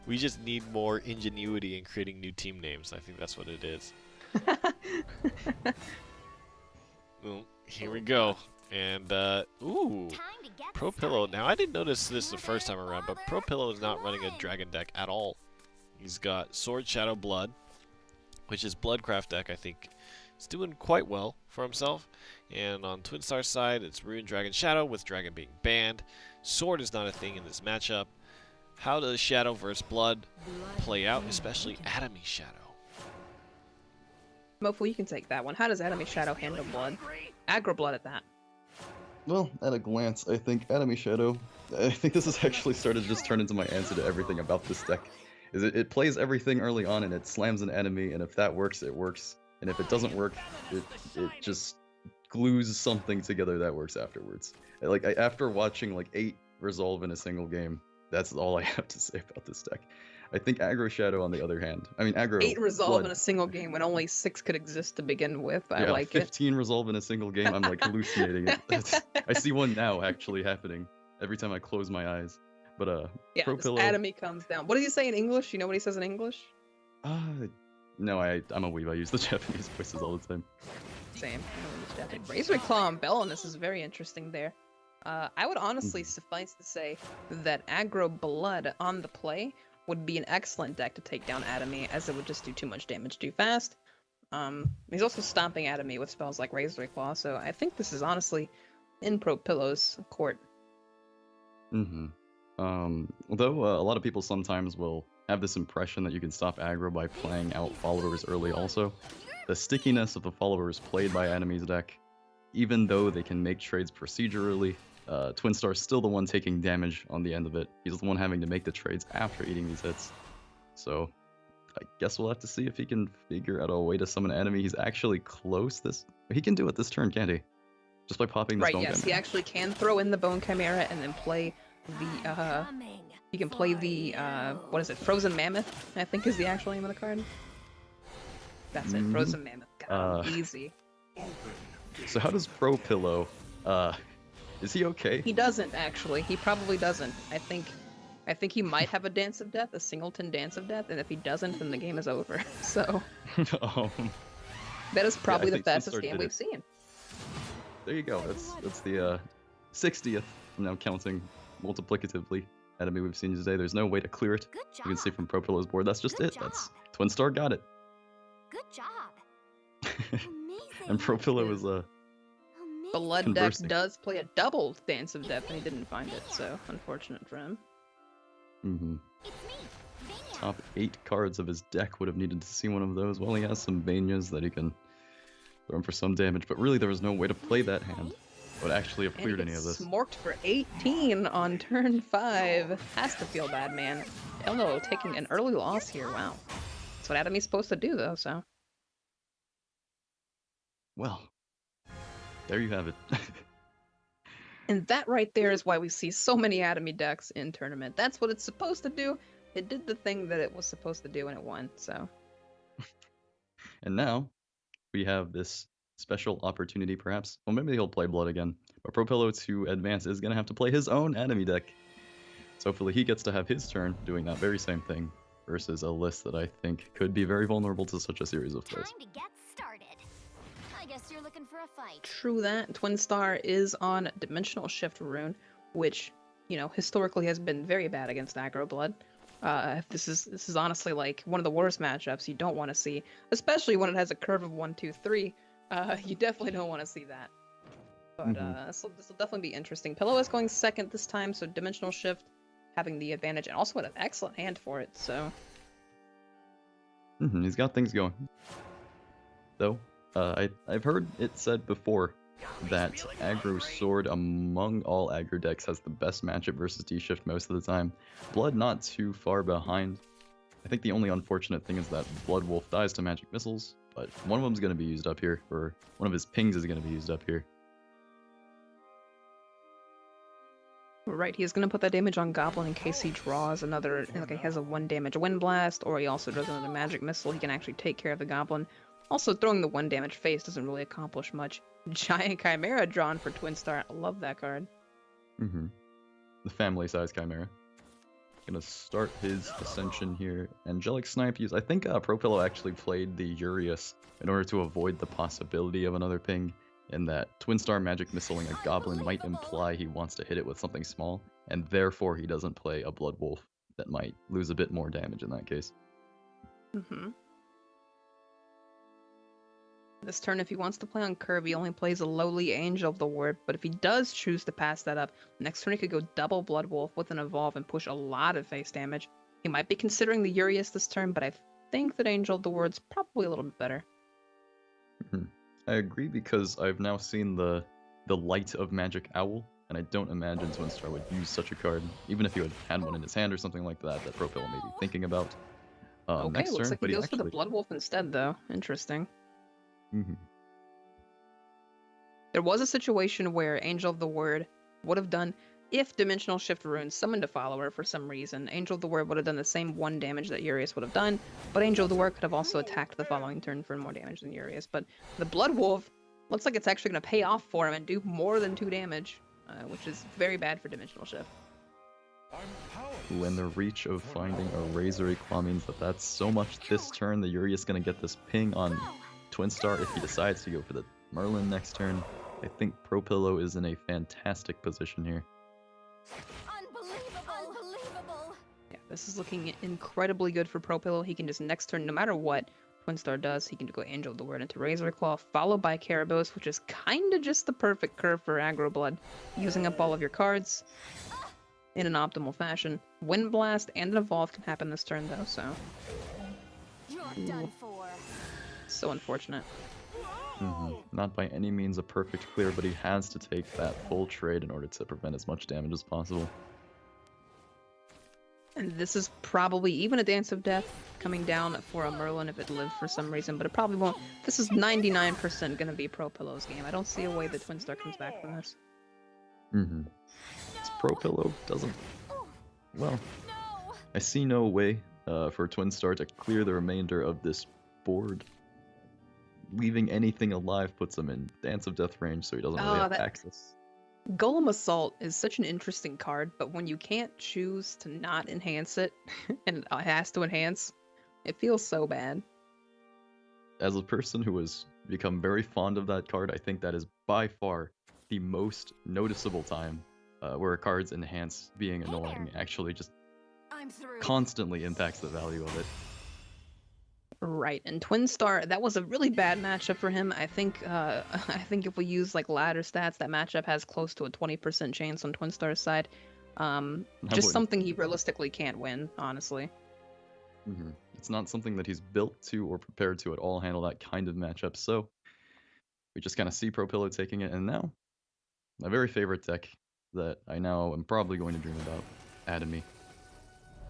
We just need more ingenuity in creating new team names. I think that's what it is. Well, here we go. And, ooh, Propillow. Now, I didn't notice this the first time around, but Propillow is not running a dragon deck at all. He's got Sword, Shadow, Blood, which is Bloodcraft deck, I think. It's doing quite well for himself. And on Twinstar's side, it's Rune, Dragon, Shadow, with Dragon being banned. Sword is not a thing in this matchup. How does Shadow versus Blood play out, especially Atomy Shadow? Mofo, you can take that one. How does Atomy Shadow handle Blood? Aggro Blood at that. Well, at a glance, I think Atomy Shadow, I think this has actually started to just turn into my answer to everything about this deck. Is it plays everything early on and it slams an enemy, and if that works, it works. And if it doesn't work, it just glues something together that works afterwards. Like, after watching like 8 resolve in a single game, that's all I have to say about this deck. I think Aggro Shadow, on the other hand, I mean Aggro 8 resolve Blood, in a single game when only 6 could exist to begin with. I yeah, like 15 resolve in a single game. I'm like hallucinating it. I see one now actually happening every time I close my eyes. But yeah, Propillow. Atomy comes down. What does he say in English? You know what he says in English? No, I'm a weeb. I use the Japanese voices all the time. Same. Razor Claw and Bell on this is very interesting there. I would honestly suffice to say that Aggro Blood on the play would be an excellent deck to take down Atomy, as it would just do too much damage too fast. He's also stomping Atomy with spells like Razor Claw, so I think this is honestly in Propillow's court. Although a lot of people sometimes will have this impression that you can stop aggro by playing out followers early also. The stickiness of the followers played by Atomy's deck, even though they can make trades procedurally, Twinstar's still the one taking damage on the end of it. He's the one having to make the trades after eating these hits. So I guess we'll have to see if he can figure out a way to summon an enemy. He's actually close this. He can do it this turn, can't he? Just by popping this Bone Chimera. He actually can throw in the Bone Chimera and then play the, he can play the, what is it, Frozen Mammoth, I think is the actual name of the card. That's it, Frozen Mammoth. God, easy. So how does Propillow, is he okay? He doesn't, actually. He probably doesn't. I think he might have a Dance of Death, a Singleton Dance of Death, and if he doesn't, then the game is over. So that is probably the fastest game we've seen. There you go. That's the 60th, now counting multiplicatively, enemy we've seen today. There's no way to clear it. You can see from Propillow's board. That's just it. That's Twinstar got it. Good job. And Propillow is Blood deck does play a double Dance of Death, and he didn't find it, so unfortunate for him. Top 8 cards of his deck would have needed to see one of those. Well, he has some Vanias that he can throw him for some damage, but really there was no way to play that hand. Would actually have cleared any of this. Smorked for 18 on turn 5. Has to feel bad, man. Hello, taking an early loss here. Wow. That's what Atomy's supposed to do, though, so. Well, there you have it. And that right there is why we see so many Atomy decks in tournament. That's what it's supposed to do. It did the thing that it was supposed to do, and it won, so. And now, we have this special opportunity, perhaps. Well, maybe he'll play Blood again. But Propillow, to advance, is going to have to play his own Atomy deck. So hopefully he gets to have his turn doing that very same thing, versus a list that I think could be very vulnerable to such a series of plays. Time to get started. I guess you're looking for a fight. True that. Twinstar is on Dimensional Shift Rune, which, you know, historically has been very bad against Aggro Blood. This is honestly like one of the worst matchups you don't want to see, especially when it has a curve of 1, 2, 3. You definitely don't want to see that. But this will definitely be interesting. Pillow is going second this time, so Dimensional Shift having the advantage, and also an excellent hand for it, so. He's got things going. Though, I've heard it said before that Aggro Sword among all aggro decks has the best matchup versus D-Shift most of the time. Blood not too far behind. I think the only unfortunate thing is that Blood Wolf dies to magic missiles, but one of them's going to be used up here, or one of his pings is going to be used up here. Right, he's gonna put that damage on Goblin in case he draws another, like he has a 1 damage Wind Blast, or he also does another Magic Missile. He can actually take care of the Goblin. Also, throwing the 1 damage face doesn't really accomplish much. Giant Chimera drawn for Twinstar. I love that card. Mm-hmm. The family-size Chimera. Gonna start his Ascension here. Angelic Snipe use. I think Propillow actually played the Urias in order to avoid the possibility of another ping, and that Twinstar Magic Missiling a Goblin might imply he wants to hit it with something small, and therefore he doesn't play a Blood Wolf that might lose a bit more damage in that case. Mm-hmm. This turn, if he wants to play on curve, he only plays a lowly Angel of the Ward, but if he does choose to pass that up, next turn he could go double Blood Wolf with an Evolve and push a lot of face damage. He might be considering the Urias this turn, but I think that Angel of the Ward's probably a little bit better. I agree, because I've now seen the Light of Magic Owl, and I don't imagine Twinstar would use such a card, even if he would had one in his hand or something like that Propillow may be thinking about. Okay, Next looks turn, like but he he goes for the Blood Wolf instead, though. Interesting. Mm-hmm. There was a situation where Angel of the Word would have done, if Dimensional Shift Rune summoned a follower for some reason, Angel of the Word would have done the same 1 damage that Urias would have done, but Angel of the Word could have also attacked the following turn for more damage than Urias. But the Blood Wolf looks like it's actually going to pay off for him and do more than 2 damage, which is very bad for Dimensional Shift. When the reach of finding a Razor Claw means that that's so much this turn, the Urias going to get this ping on Twinstar if he decides to go for the Merlin next turn. I think Propillow is in a fantastic position here. Unbelievable! Yeah, this is looking incredibly good for Propillow. He can just next turn, no matter what Twinstar does, he can go Angel of the Word into Razor Claw, followed by Karabos, which is kind of just the perfect curve for aggro blood. Using up all of your cards in an optimal fashion. Wind Blast and an Evolve can happen this turn, though, so... You're done for. So unfortunate. Not by any means a perfect clear, but he has to take that full trade in order to prevent as much damage as possible. And this is probably even a Dance of Death coming down for a Merlin if it lived for some reason, but it probably won't. This is 99% going to be Propillow's game. I don't see a way that Twinstar comes back from this. This Propillow doesn't... Well, I see no way for Twinstar to clear the remainder of this board. Leaving anything alive puts him in Dance of Death range, so he doesn't really have access. Golem Assault is such an interesting card, but when you can't choose to not enhance it, and it has to enhance, it feels so bad. As a person who has become very fond of that card, I think that is by far the most noticeable time where a card's enhance being annoying actually just constantly impacts the value of it. Right, and Twinstar, that was a really bad matchup for him. I think if we use like ladder stats, that matchup has close to a 20% chance on Twinstar's side. Just something he realistically can't win, honestly. It's not something that he's built to or prepared to at all handle that kind of matchup, so we just kind of see Propillow taking it, and now my very favorite deck that I now am probably going to dream about, Atomy.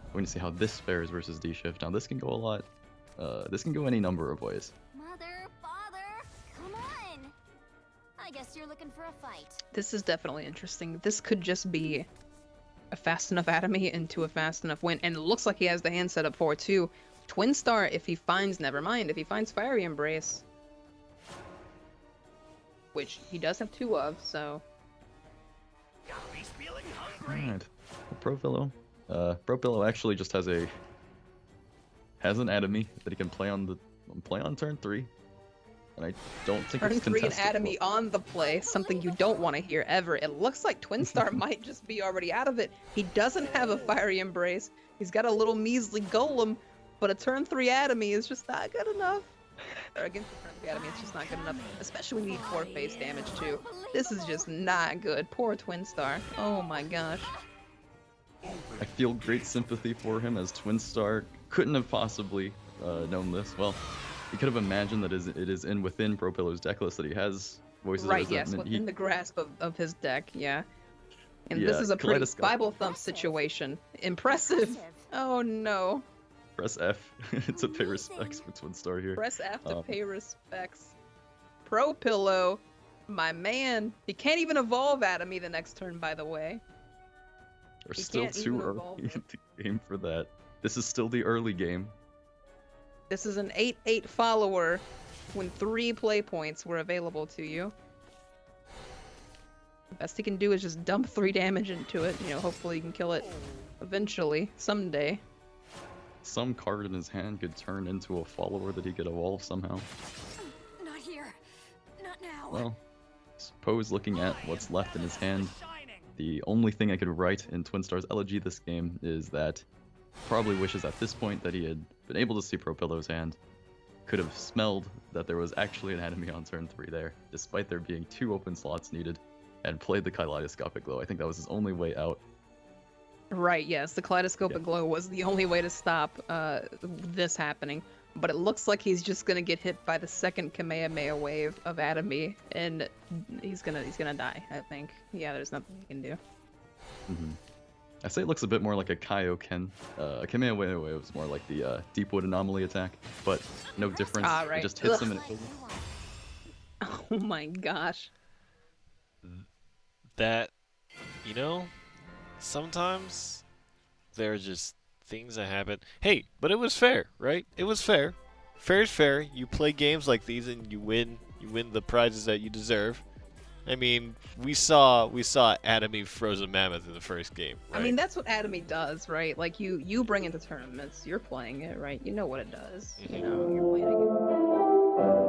I'm going to see how this fares versus D-Shift. Now this can go a lot. This can go any number of ways. Mother, father, come on! I guess you're looking for a fight. This is definitely interesting. This could just be a fast enough Atomy into a fast enough win, and it looks like he has the hand set up for it too. Twinstar, if he finds, never mind, if he finds Fiery Embrace, which he does have 2 of, so. Alright, well, Propillow actually just has an Atomy that he can play on turn 3, and I don't think turn it's 3 an contestable. Atomy on the play, something you don't want to hear ever. It looks like Twinstar might just be already out of it. He doesn't have a Fiery Embrace. He's got a little measly Golem, but a turn 3 Atomy is just not good enough. Or against the turn 3 Atomy, it's just not good enough. Especially when you need 4 face damage too. This is just not good. Poor Twinstar. Oh my gosh. I feel great sympathy for him, as Twinstar couldn't have possibly known this. Well, he could have imagined that it is within Propillow's deck list that he has Voices right, of yes, Resentment. within the grasp of his deck, yeah. And Yeah, this is a pretty Kaleidoscope. Bible Thump situation. Impressive. Oh no. Press F to pay respects for Twinstar here. Press F to pay respects. Propillow, my man. He can't even evolve Atomy the next turn, by the way. They're You still can't too even early evolve in them. the game for that. This is still the early game. This is an 8/8 follower when 3 play points were available to you. The best he can do is just dump 3 damage into it. You know, hopefully you can kill it eventually, someday. Some card in his hand could turn into a follower that he could evolve somehow. Not here. Not now. Well, suppose looking at what's left in his hand, the only thing I could write in Twinstar's elegy this game is that probably wishes at this point that he had been able to see Propillow's hand, could have smelled that there was actually an enemy on turn 3 there, despite there being 2 open slots needed, and played the Kaleidoscopic Glow. I think that was his only way out. Right, yes, the Kaleidoscopic Glow was the only way to stop this happening. But it looks like he's just gonna get hit by the second Kamehameha wave of Atomy, and he's gonna die, I think. Yeah, there's nothing he can do. I say it looks a bit more like a Kaioken. A Kamehameha Wave is more like the Deepwood Anomaly attack, but no difference. Right. It just hits him and it What kills you him. want. Oh my gosh. That, you know, sometimes there are just things that happen. Hey, but it was fair, right? It was fair. Fair is fair. You play games like these and you win the prizes that you deserve. I mean, we saw Atomy Frozen Mammoth in the first game, right? I mean, that's what Atomy does, right? Like, you bring it to tournaments, you're playing it, right? You know what it does. You know, you're playing it.